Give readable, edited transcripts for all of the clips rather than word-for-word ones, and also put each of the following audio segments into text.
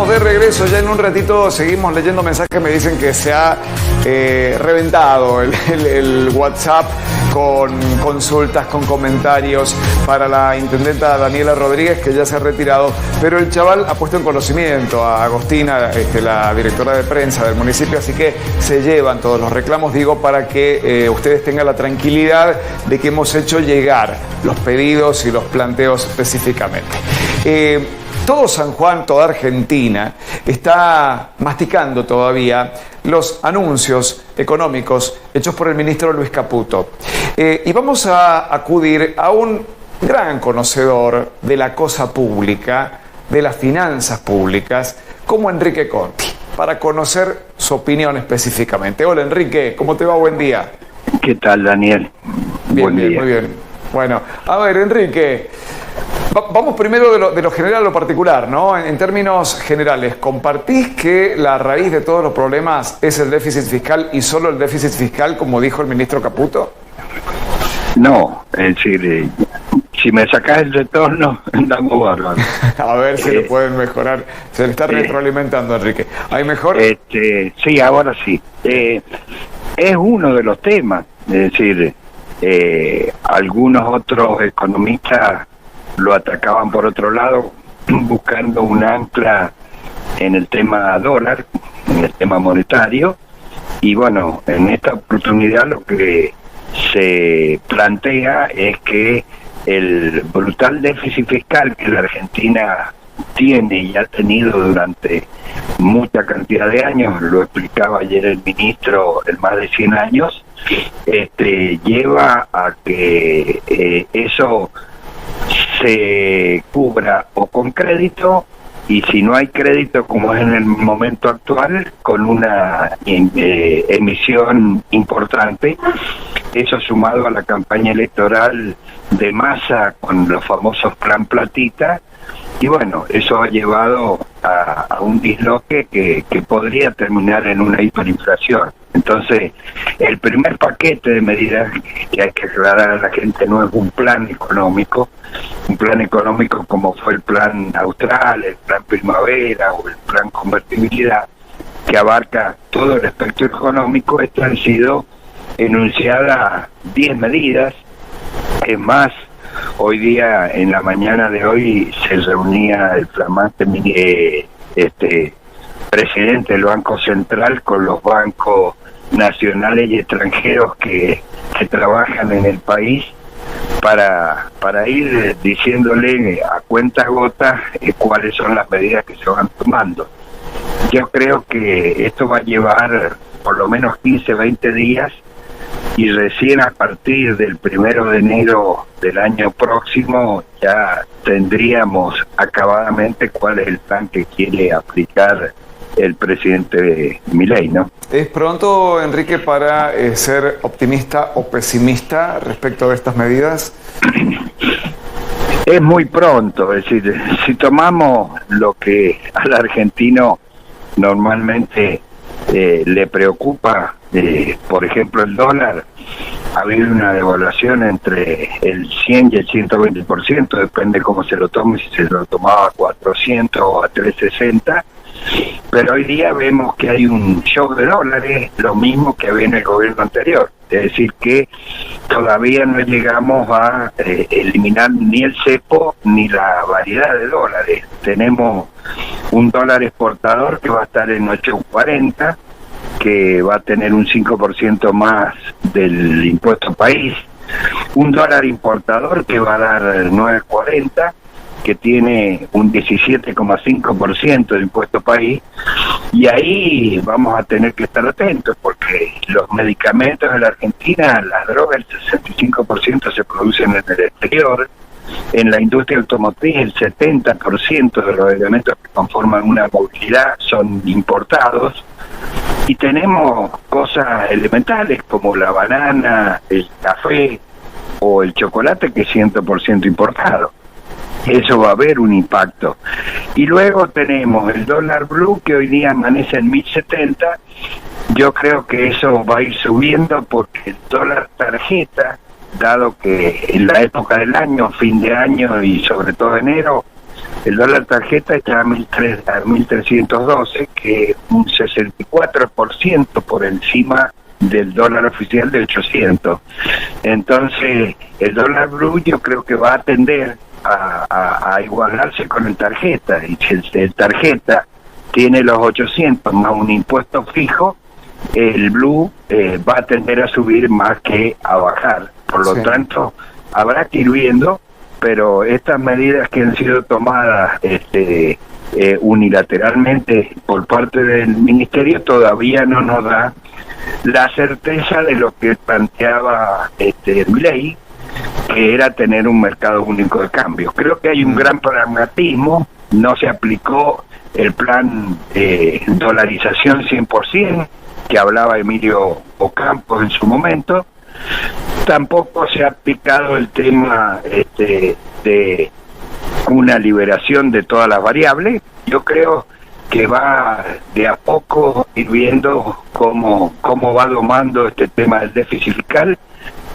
estamos de regreso. Ya en un ratito seguimos leyendo mensajes. Me dicen que se ha reventado el WhatsApp con consultas, con comentarios para la intendenta Daniela Rodríguez, que ya se ha retirado. Pero el chaval ha puesto en conocimiento a Agostina, la directora de prensa del municipio, así que se llevan todos los reclamos, digo, para que ustedes tengan la tranquilidad de que hemos hecho llegar los pedidos y los planteos específicamente. Todo San Juan, toda Argentina, está masticando todavía los anuncios económicos hechos por el ministro Luis Caputo. Y vamos a acudir a un gran conocedor de la cosa pública, de las finanzas públicas, como Enrique Conti, para conocer su opinión específicamente. Hola Enrique, ¿cómo te va? Buen día. ¿Qué tal, Daniel? Bien, bien, muy bien. Bueno, a ver, Enrique, vamos primero de lo general a lo particular, ¿no? En términos generales, ¿compartís que la raíz de todos los problemas es el déficit fiscal y solo el déficit fiscal, como dijo el ministro Caputo? No, es decir, si me sacás el retorno, andamos bárbaros. A ver si lo pueden mejorar. Se le está retroalimentando, Enrique. ¿Hay mejor? Sí, ahora sí. Es uno de los temas, es decir, algunos otros economistas lo atacaban por otro lado, buscando un ancla en el tema dólar, en el tema monetario, y bueno, en esta oportunidad lo que se plantea es que el brutal déficit fiscal que la Argentina tiene y ha tenido durante mucha cantidad de años, lo explicaba ayer el ministro, en más de 100 años, lleva a que eso se cubra o con crédito, y si no hay crédito, como es en el momento actual, con una emisión importante. Eso sumado a la campaña electoral de Massa con los famosos Plan Platita, y bueno, eso ha llevado a un disloque que podría terminar en una hiperinflación. Entonces, el primer paquete de medidas que hay que aclarar a la gente no es un plan económico como fue el plan Austral, el plan Primavera o el plan Convertibilidad, que abarca todo el espectro económico. Esto han sido enunciadas 10 medidas. Es más, hoy día, en la mañana de hoy, se reunía el flamante presidente del Banco Central con los bancos nacionales y extranjeros que trabajan en el país para ir diciéndole a cuentagotas cuáles son las medidas que se van tomando. Yo creo que esto va a llevar por lo menos 15, 20 días, y recién a partir del 1 de enero del año próximo ya tendríamos acabadamente cuál es el plan que quiere aplicar el presidente Milei, ¿no? ¿Es pronto, Enrique, para ser optimista o pesimista respecto de estas medidas? Es muy pronto, es decir, si tomamos lo que al argentino normalmente le preocupa, por ejemplo el dólar, ha habido una devaluación entre el 100 y el 120%, depende cómo se lo tome, si se lo tomaba a 400 o a 360, pero hoy día vemos que hay un shock de dólares, lo mismo que había en el gobierno anterior, es decir que todavía no llegamos a eliminar ni el cepo ni la variedad de dólares. Tenemos un dólar exportador que va a estar en 8.40, que va a tener un 5% más del impuesto país, un dólar importador que va a dar 9.40, que tiene un 17,5% de impuesto país, y ahí vamos a tener que estar atentos, porque los medicamentos en la Argentina, las drogas, el 65% se producen en el exterior. En la industria automotriz, el 70% de los elementos que conforman una movilidad son importados, y tenemos cosas elementales como la banana, el café o el chocolate, que es 100% importado. Eso va a haber un impacto. Y luego tenemos el dólar blue, que hoy día amanece en 1070. Yo creo que eso va a ir subiendo, porque el dólar tarjeta, dado que en la época del año, fin de año y sobre todo enero, el dólar tarjeta está a 1.312, que es un 64% por encima del dólar oficial de 800. Entonces, el dólar blue yo creo que va a tender a igualarse con el tarjeta. Y si el tarjeta tiene los 800 más un impuesto fijo, el blue va a tender a subir más que a bajar. Por lo tanto, habrá que ir viendo, pero estas medidas que han sido tomadas unilateralmente por parte del Ministerio todavía no nos da la certeza de lo que planteaba Milei, que era tener un mercado único de cambios. Creo que hay un gran pragmatismo, no se aplicó el plan dolarización 100%, que hablaba Emilio Ocampo en su momento, tampoco se ha aplicado el tema de una liberación de todas las variables. Yo creo que va de a poco ir viendo cómo va domando este tema del déficit fiscal.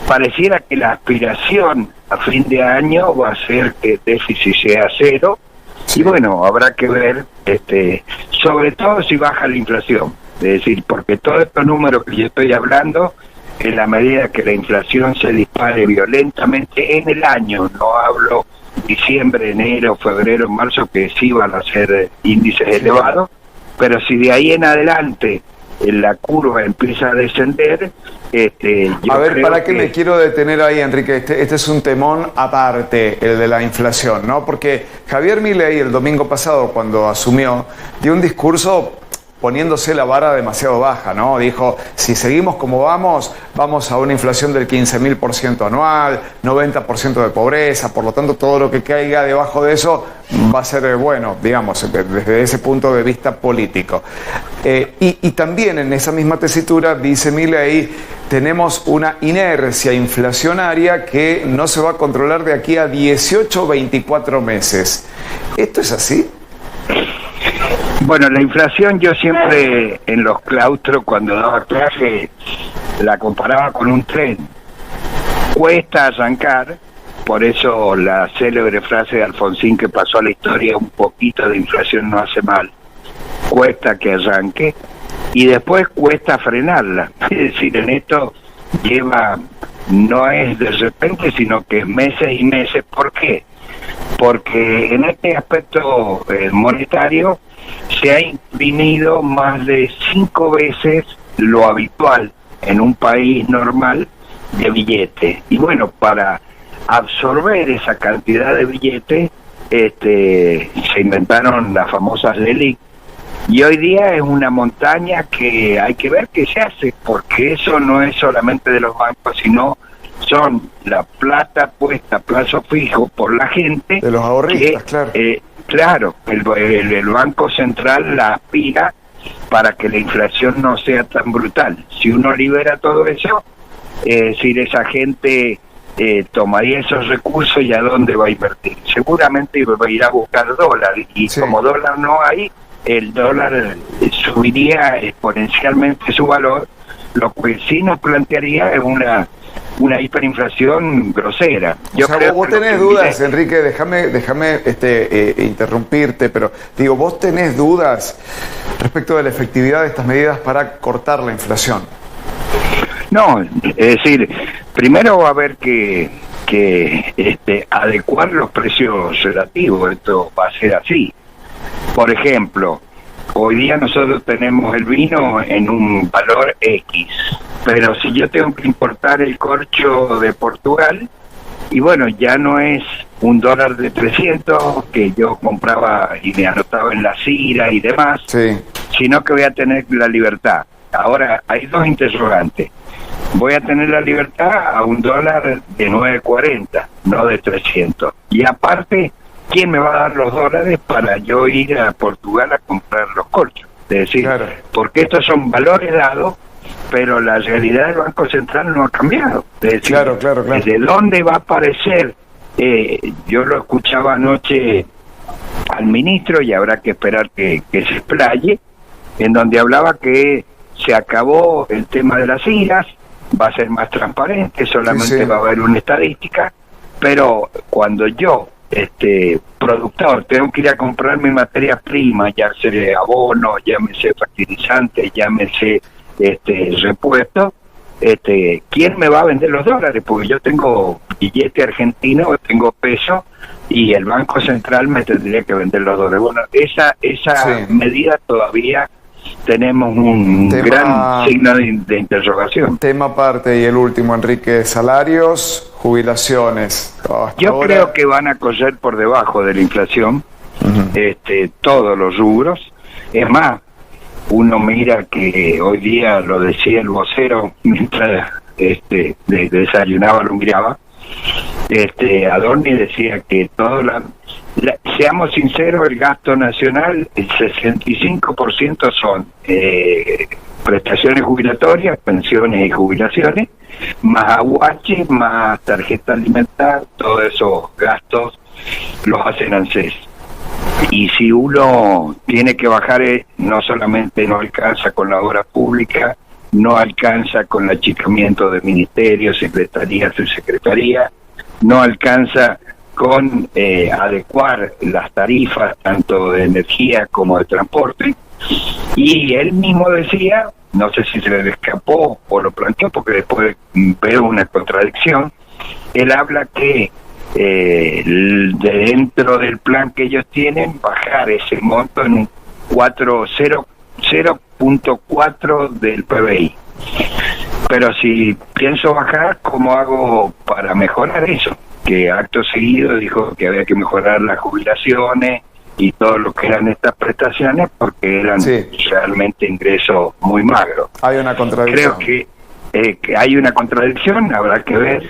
Pareciera que la aspiración a fin de año va a ser que el déficit sea cero, y bueno, habrá que ver, sobre todo si baja la inflación. Es decir, porque todos estos números que yo estoy hablando, en la medida que la inflación se dispare violentamente en el año, no hablo diciembre, enero, febrero, marzo, que sí van a ser índices elevados, pero si de ahí en adelante la curva empieza a descender, yo a ver, creo ¿para qué me quiero detener ahí, Enrique? Este es un temón aparte, el de la inflación, ¿no? Porque Javier Milei el domingo pasado, cuando asumió, dio un discurso poniéndose la vara demasiado baja, ¿no? Dijo, si seguimos como vamos a una inflación del 15.000% anual, 90% de pobreza, por lo tanto todo lo que caiga debajo de eso va a ser bueno, digamos, desde ese punto de vista político. Y también en esa misma tesitura, dice Milei, tenemos una inercia inflacionaria que no se va a controlar de aquí a 18 o 24 meses. ¿Esto es así? Bueno, la inflación yo siempre en los claustros cuando daba clase la comparaba con un tren. Cuesta arrancar, por eso la célebre frase de Alfonsín que pasó a la historia, un poquito de inflación no hace mal. Cuesta que arranque y después cuesta frenarla. Es decir, en esto no es de repente, sino que es meses y meses. ¿Por qué? Porque en este aspecto monetario se ha imprimido más de 5 veces lo habitual en un país normal de billetes. Y bueno, para absorber esa cantidad de billetes, se inventaron las famosas LELIQ. Y hoy día es una montaña que hay que ver qué se hace, porque eso no es solamente de los bancos, sino son la plata puesta a plazo fijo por la gente. De los ahorristas, claro. Claro, el Banco Central la aspira para que la inflación no sea tan brutal. Si uno libera todo eso, si esa gente tomaría esos recursos, ¿y a dónde va a invertir? Seguramente va a ir a buscar dólar, y como dólar no hay, el dólar subiría exponencialmente su valor, lo que sí nos plantearía es una hiperinflación grosera. Yo creo vos tenés dudas, Enrique, déjame interrumpirte, pero digo, vos tenés dudas respecto de la efectividad de estas medidas para cortar la inflación. No, es decir, primero va a haber que adecuar los precios relativos. Esto va a ser así. Por ejemplo, hoy día nosotros tenemos el vino en un valor X, pero si yo tengo que importar el corcho de Portugal, y bueno, ya no es un dólar de 300 que yo compraba y me anotaba en la CIRA y demás, sino que voy a tener la libertad. Ahora, hay dos interrogantes. Voy a tener la libertad a un dólar de 9.40, no de 300. Y aparte, ¿quién me va a dar los dólares para yo ir a Portugal a comprar los corchos? Es decir, porque estos son valores dados, pero la realidad del Banco Central no ha cambiado. Es decir, ¿desde dónde va a aparecer? Yo lo escuchaba anoche al ministro, y habrá que esperar que se explaye, en donde hablaba que se acabó el tema de las IRAs, va a ser más transparente, solamente va a haber una estadística, pero cuando yo productor, tengo que ir a comprar mi materia prima, ya sea abono, llámese fertilizante, llámese repuesto. ¿Quién me va a vender los dólares? Porque yo tengo billete argentino, tengo peso, y el Banco Central me tendría que vender los dólares. Bueno, esa Sí. medida todavía tenemos un gran signo de interrogación. Tema aparte y el último, Enrique, salarios, jubilaciones. Hasta Yo ahora, creo que van a correr por debajo de la inflación, todos los rubros. Es más, uno mira que hoy día, lo decía el vocero mientras desayunaba, lo miraba, Adorni decía que seamos sinceros, el gasto nacional, el 65% son prestaciones jubilatorias, pensiones y jubilaciones, más aguache, más tarjeta alimentar, todos esos gastos los hacen ANSES. Y si uno tiene que bajar, no solamente no alcanza con la obra pública, no alcanza con el achicamiento de ministerios, secretarías, subsecretarías, no alcanza con adecuar las tarifas tanto de energía como de transporte. Y él mismo decía, no sé si se le escapó o lo planteó, porque después veo una contradicción, él habla que dentro del plan que ellos tienen, bajar ese monto en un 0.4 del PBI. Pero si pienso bajar, ¿cómo hago para mejorar eso? Que acto seguido dijo que había que mejorar las jubilaciones y todo lo que eran estas prestaciones, porque eran realmente ingresos muy magros. hay una contradicción. Creo que hay una contradicción, habrá que ver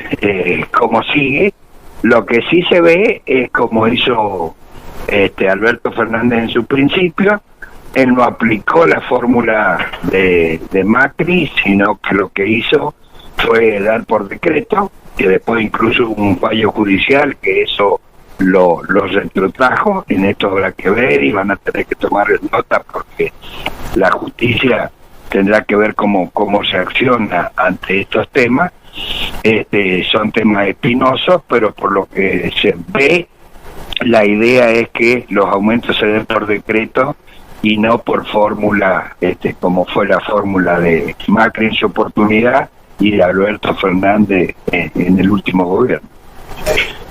cómo sigue. Lo que sí se ve es como hizo Alberto Fernández en su principio. Él no aplicó la fórmula de Macri, sino que lo que hizo fue dar por decreto, que después incluso hubo un fallo judicial que eso lo retrotrajo. En esto habrá que ver y van a tener que tomar nota, porque la justicia tendrá que ver cómo se acciona ante estos temas. Son temas espinosos, pero por lo que se ve, la idea es que los aumentos se den por decreto y no por fórmula, como fue la fórmula de Macri en su oportunidad y de Alberto Fernández en el último gobierno.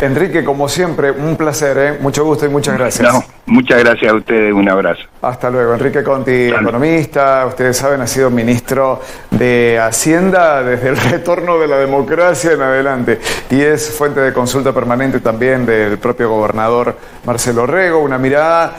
Enrique, como siempre, un placer, mucho gusto y muchas gracias. No, muchas gracias a ustedes, un abrazo. Hasta luego. Enrique Conti, economista, ustedes saben, ha sido ministro de Hacienda desde el retorno de la democracia en adelante y es fuente de consulta permanente también del propio gobernador Marcelo Rego. Una mirada